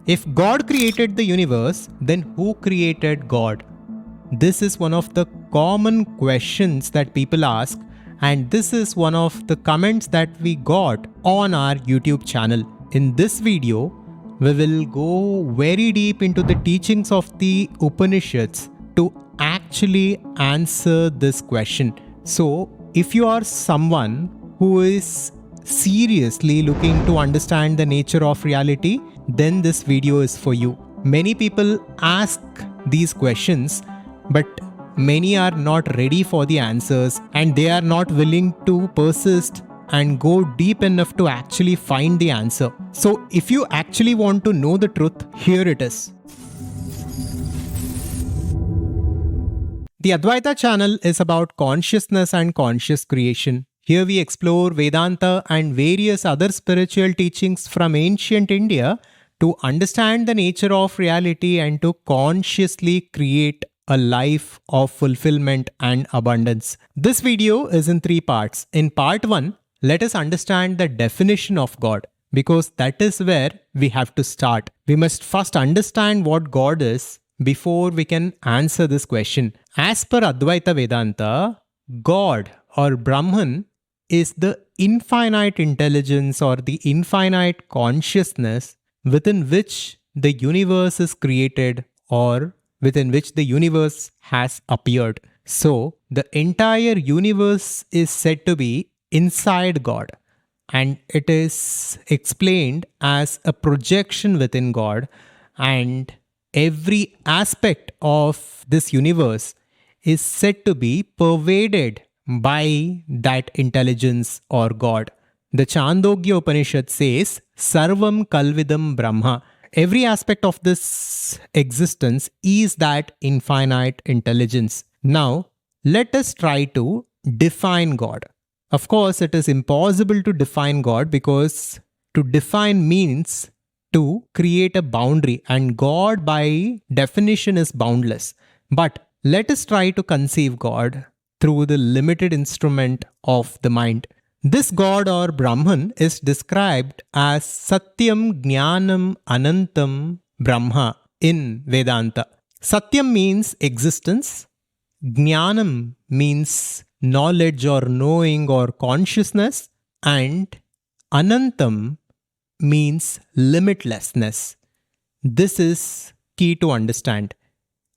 If God created the universe, then who created God? This is one of the common questions that people ask, and this is one of the comments that we got on our YouTube channel. In this video, we will go very deep into the teachings of the Upanishads to actually answer this question. So, if you are someone who is seriously looking to understand the nature of reality, then this video is for you. Many people ask these questions, but many are not ready for the answers and they are not willing to persist and go deep enough to actually find the answer. So if you actually want to know the truth, here it is. The Adhvaitha channel is about consciousness and conscious creation. Here we explore Vedanta and various other spiritual teachings from ancient India to understand the nature of reality and to consciously create a life of fulfillment and abundance. This video is in 3 parts. In part 1, let us understand the definition of God, because that is where we have to start. We must first understand what God is before we can answer this question. As per Advaita Vedanta, God or Brahman is the infinite intelligence or the infinite consciousness within which the universe is created or within which the universe has appeared. So, the entire universe is said to be inside God, and it is explained as a projection within God, and every aspect of this universe is said to be pervaded by that intelligence or God. The Chandogya Upanishad says, Sarvam Kalvidam Brahma. Every aspect of this existence is that infinite intelligence. Now, let us try to define God. Of course, it is impossible to define God because to define means to create a boundary, and God by definition is boundless. But let us try to conceive God through the limited instrument of the mind. This God or Brahman is described as Satyam Jnanam Anantam Brahma in Vedanta. Satyam means existence, Jnanam means knowledge or knowing or consciousness, and Anantam means limitlessness. This is key to understand.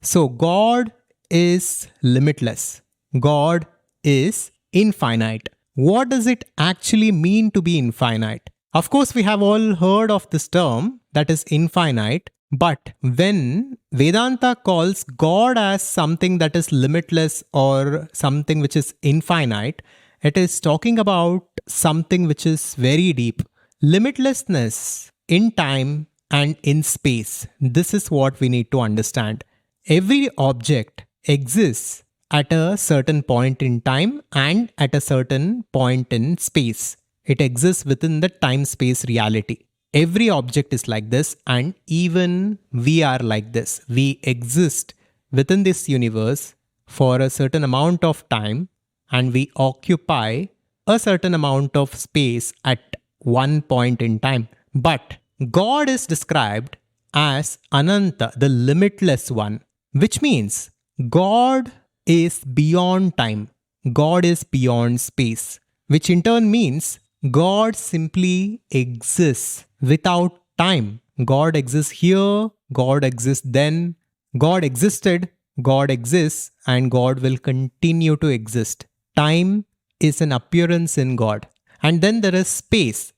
So God is limitless. God is infinite. What does it actually mean to be infinite? Of course, we have all heard of this term, that is infinite. But when Vedanta calls God as something that is limitless or something which is infinite, it is talking about something which is very deep. Limitlessness in time and in space. This is what we need to understand. Every object exists at a certain point in time and at a certain point in space. It exists within the time-space reality. Every object is like this, and even we are like this. We exist within this universe for a certain amount of time, and we occupy a certain amount of space at one point in time. But God is described as Ananta, the limitless one, which means God is beyond time. God is beyond space, which in turn means God simply exists without time. God exists here, God exists then, God existed, God exists, and God will continue to exist. Time is an appearance in God. And then there is space.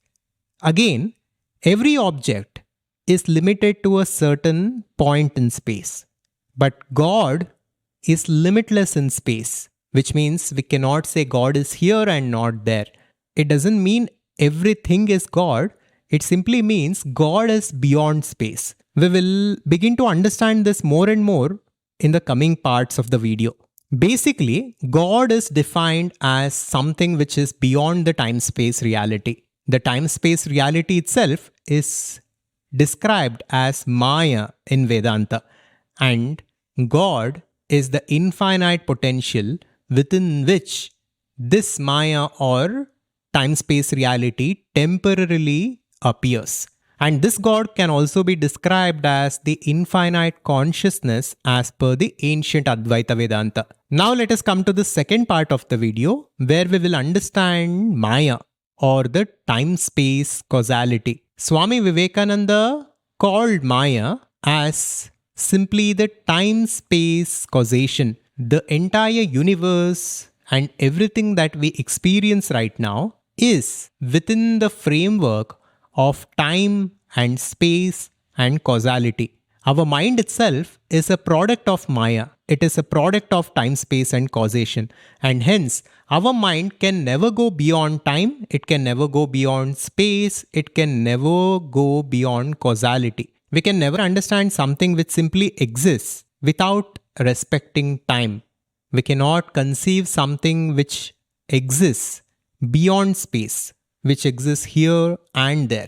Again, every object is limited to a certain point in space. But God is limitless in space, which means we cannot say God is here and not there. It doesn't mean everything is God. It simply means God is beyond space. We will begin to understand this more and more in the coming parts of the video. Basically, God is defined as something which is beyond the time-space reality. The time-space reality itself is described as Maya in Vedanta, and God is the infinite potential within which this Maya or time-space reality temporarily appears. And this God can also be described as the infinite consciousness as per the ancient Advaitha Vedanta. Now let us come to the second part of the video where we will understand Maya or the time-space causality. Swami Vivekananda called Maya as simply the time-space causation. The entire universe and everything that we experience right now is within the framework of time and space and causality. Our mind itself is a product of Maya. It is a product of time, space, and causation. And hence, our mind can never go beyond time, it can never go beyond space, it can never go beyond causality. We can never understand something which simply exists without respecting time. We cannot conceive something which exists beyond space, which exists here and there.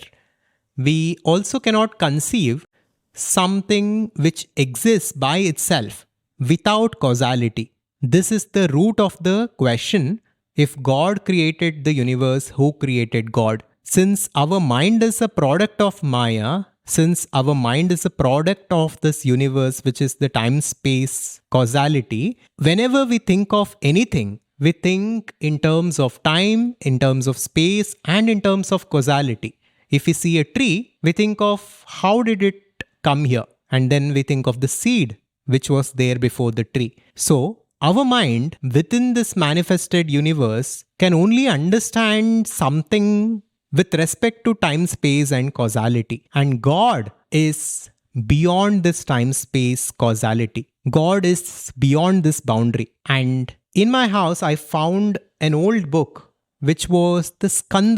We also cannot conceive something which exists by itself without causality. This is the root of the question: if God created the universe, who created God? Since our mind is a product of Maya, since our mind is a product of this universe, which is the time-space causality, whenever we think of anything, we think in terms of time, in terms of space, and in terms of causality. If we see a tree, we think of how did it come here? And then we think of the seed which was there before the tree. So, our mind within this manifested universe can only understand something with respect to time, space, and causality. And God is beyond this time, space, causality. God is beyond this boundary. And in my house, I found an old book which was the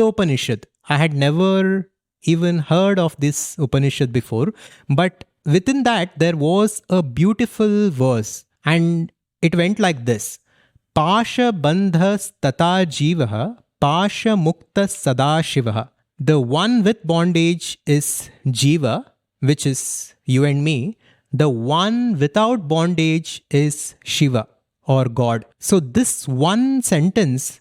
Upanishad. I had never even heard of this Upanishad before, but within that there was a beautiful verse, and it went like this: Pasha bandhas tata jivaha, pasha muktas sada shivaha. The one with bondage is Jiva, which is you and me. The one without bondage is Shiva or God. So this one sentence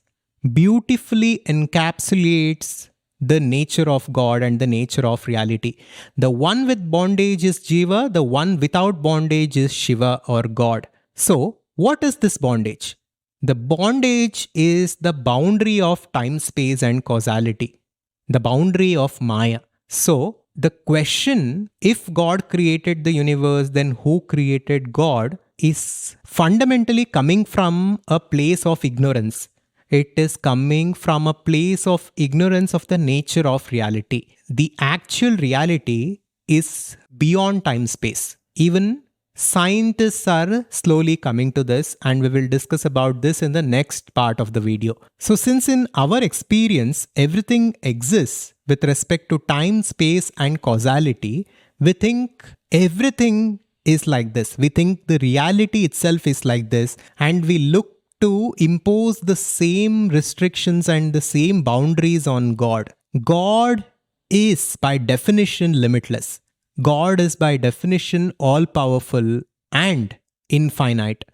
beautifully encapsulates the nature of God and the nature of reality. The one with bondage is Jiva, the one without bondage is Shiva or God. So, what is this bondage? The bondage is the boundary of time, space, and causality, the boundary of Maya. So, the question, if God created the universe, then who created God, is fundamentally coming from a place of ignorance. It is coming from a place of ignorance of the nature of reality. The actual reality is beyond time-space. Even scientists are slowly coming to this, and we will discuss about this in the next part of the video. So since in our experience, everything exists with respect to time, space, and causality, we think everything is like this. We think the reality itself is like this, and we look to impose the same restrictions and the same boundaries on God. God is by definition limitless. God is by definition all-powerful and infinite.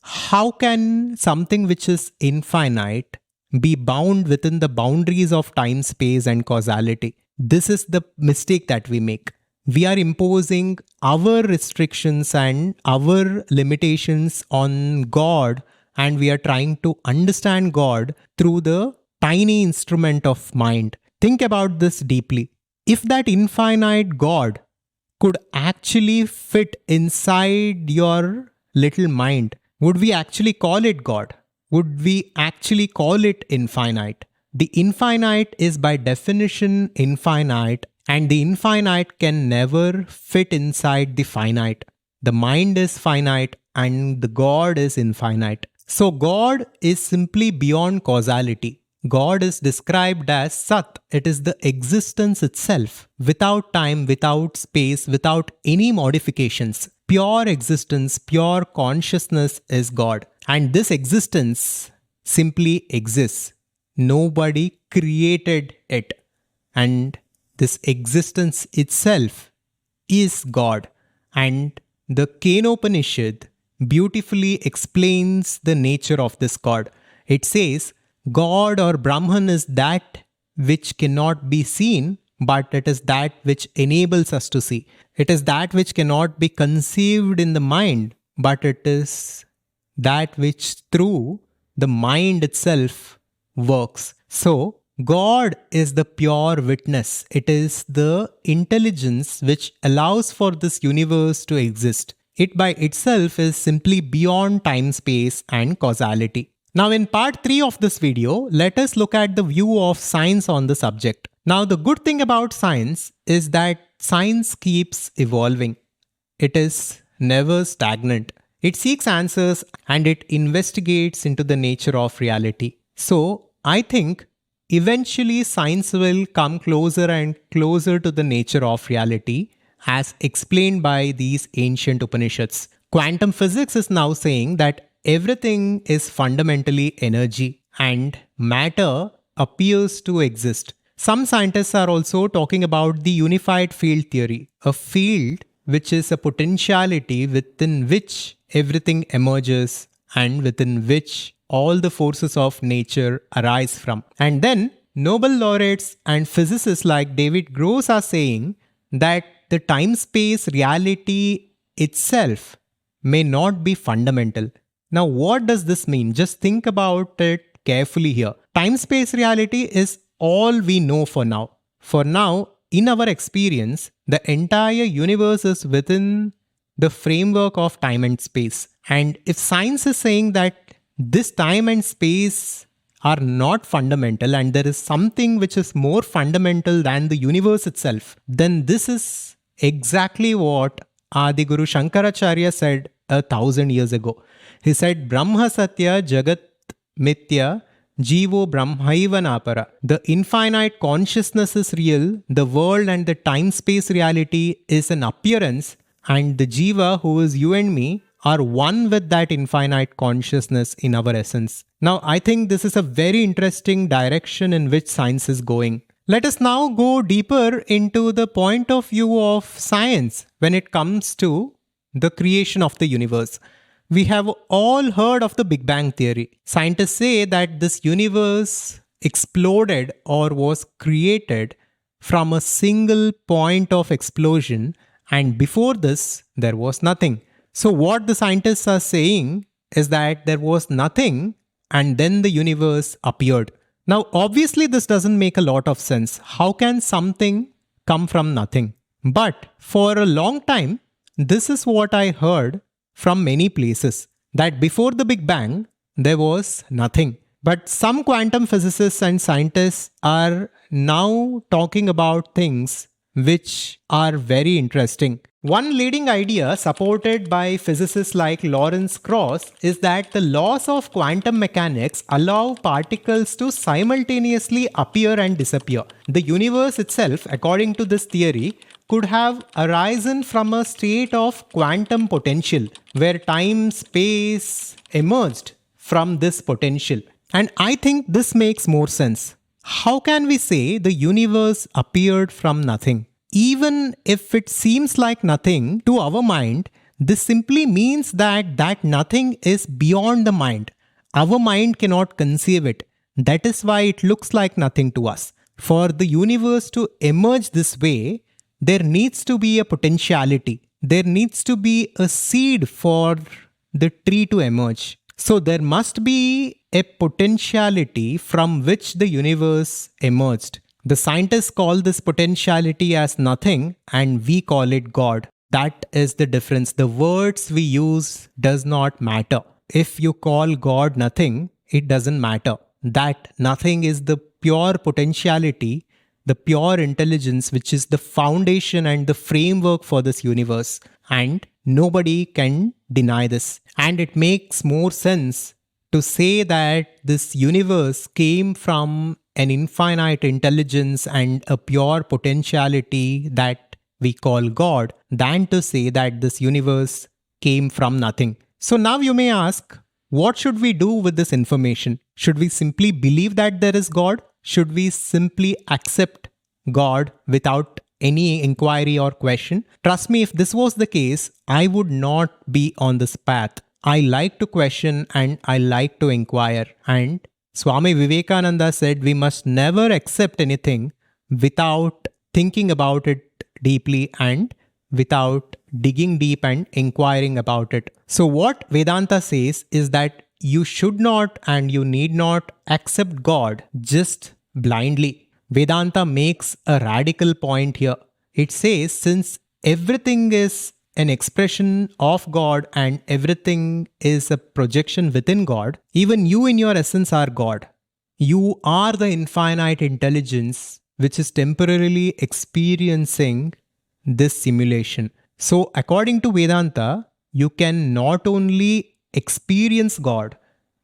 How can something which is infinite be bound within the boundaries of time, space, and causality? This is the mistake that we make. We are imposing our restrictions and our limitations on God, and we are trying to understand God through the tiny instrument of mind. Think about this deeply. If that infinite God could actually fit inside your little mind, would we actually call it God? Would we actually call it infinite? The infinite is by definition infinite, and the infinite can never fit inside the finite. The mind is finite and the God is infinite. So God is simply beyond causality. God is described as Sat. It is the existence itself, without time, without space, without any modifications. Pure existence, pure consciousness is God. And this existence simply exists. Nobody created it. And this existence itself is God. And the Kenopanishad beautifully explains the nature of this God. It says, God or Brahman is that which cannot be seen but it is that which enables us to see. It is that which cannot be conceived in the mind, but it is that which through the mind itself works. So, God is the pure witness. It is the intelligence which allows for this universe to exist. It by itself is simply beyond time, space, and causality. Now, in part 3 of this video, let us look at the view of science on the subject. Now, the good thing about science is that science keeps evolving. It is never stagnant. It seeks answers and it investigates into the nature of reality. So, I think eventually science will come closer and closer to the nature of reality as explained by these ancient Upanishads. Quantum physics is now saying that everything is fundamentally energy and matter appears to exist. Some scientists are also talking about the unified field theory, a field which is a potentiality within which everything emerges and within which all the forces of nature arise from. And then Nobel laureates and physicists like David Gross are saying that the time-space reality itself may not be fundamental. Now, what does this mean? Just think about it carefully here. Time-space reality is all we know for now. For now, in our experience, the entire universe is within the framework of time and space. And if science is saying that this time and space are not fundamental and there is something which is more fundamental than the universe itself, then this is exactly what Adiguru Shankaracharya said 1,000 years ago. He said, Brahma Satya Jagat Mithya Jivo Brahmaiva Napara. The infinite consciousness is real, the world and the time-space reality is an appearance, and the Jiva, who is you and me, are one with that infinite consciousness in our essence. Now, I think this is a very interesting direction in which science is going. Let us now go deeper into the point of view of science when it comes to the creation of the universe. We have all heard of the Big Bang theory. Scientists say that this universe exploded or was created from a single point of explosion, and before this, there was nothing. So what the scientists are saying is that there was nothing and then the universe appeared. Now, obviously, this doesn't make a lot of sense. How can something come from nothing? But for a long time, this is what I heard from many places, that before the Big Bang, there was nothing. But some quantum physicists and scientists are now talking about things which are very interesting. One leading idea supported by physicists like Lawrence Krauss is that the laws of quantum mechanics allow particles to simultaneously appear and disappear. The universe itself, according to this theory, could have arisen from a state of quantum potential where time, space emerged from this potential. And I think this makes more sense. How can we say the universe appeared from nothing? Even if it seems like nothing to our mind, this simply means that that nothing is beyond the mind. Our mind cannot conceive it. That is why it looks like nothing to us. For the universe to emerge this way, there needs to be a potentiality. There needs to be a seed for the tree to emerge. So there must be a potentiality from which the universe emerged. The scientists call this potentiality as nothing and we call it God. That is the difference. The words we use does not matter. If you call God nothing, it doesn't matter. That nothing is the pure potentiality, the pure intelligence, which is the foundation and the framework for this universe. And nobody can deny this. And it makes more sense to say that this universe came from an infinite intelligence and a pure potentiality that we call God than to say that this universe came from nothing. So now you may ask, what should we do with this information? Should we simply believe that there is God? Should we simply accept God without any inquiry or question? Trust me, if this was the case, I would not be on this path. I like to question and I like to inquire. And Swami Vivekananda said we must never accept anything without thinking about it deeply and without digging deep and inquiring about it. So, what Vedanta says is that you should not and you need not accept God just blindly. Vedanta makes a radical point here. It says, since everything is an expression of God and everything is a projection within God, even you in your essence are God. You are the infinite intelligence which is temporarily experiencing this simulation. So, according to Vedanta, you can not only experience God,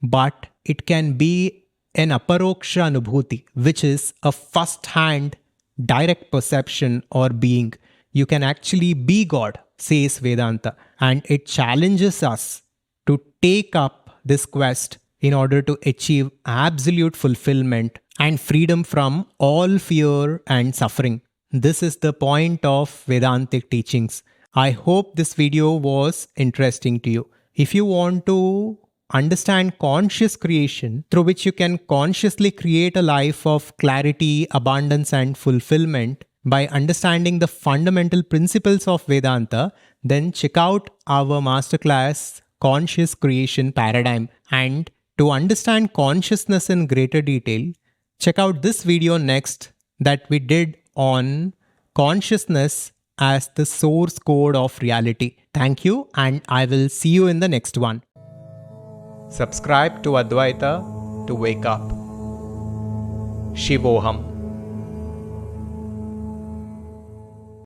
but it can be an aparoksha anubhuti, which is a first hand direct perception or being. You can actually be God, says Vedanta, and it challenges us to take up this quest in order to achieve absolute fulfillment and freedom from all fear and suffering. This is the point of Vedantic teachings. I hope this video was interesting to you. If you want to understand conscious creation through which you can consciously create a life of clarity, abundance, and fulfillment by understanding the fundamental principles of Vedanta, then check out our masterclass, Conscious Creation Paradigm. And to understand consciousness in greater detail, check out this video next that we did on consciousness as the source code of reality. Thank you, and I will see you in the next one. Subscribe to Adhvaitha to wake up. Shivoham.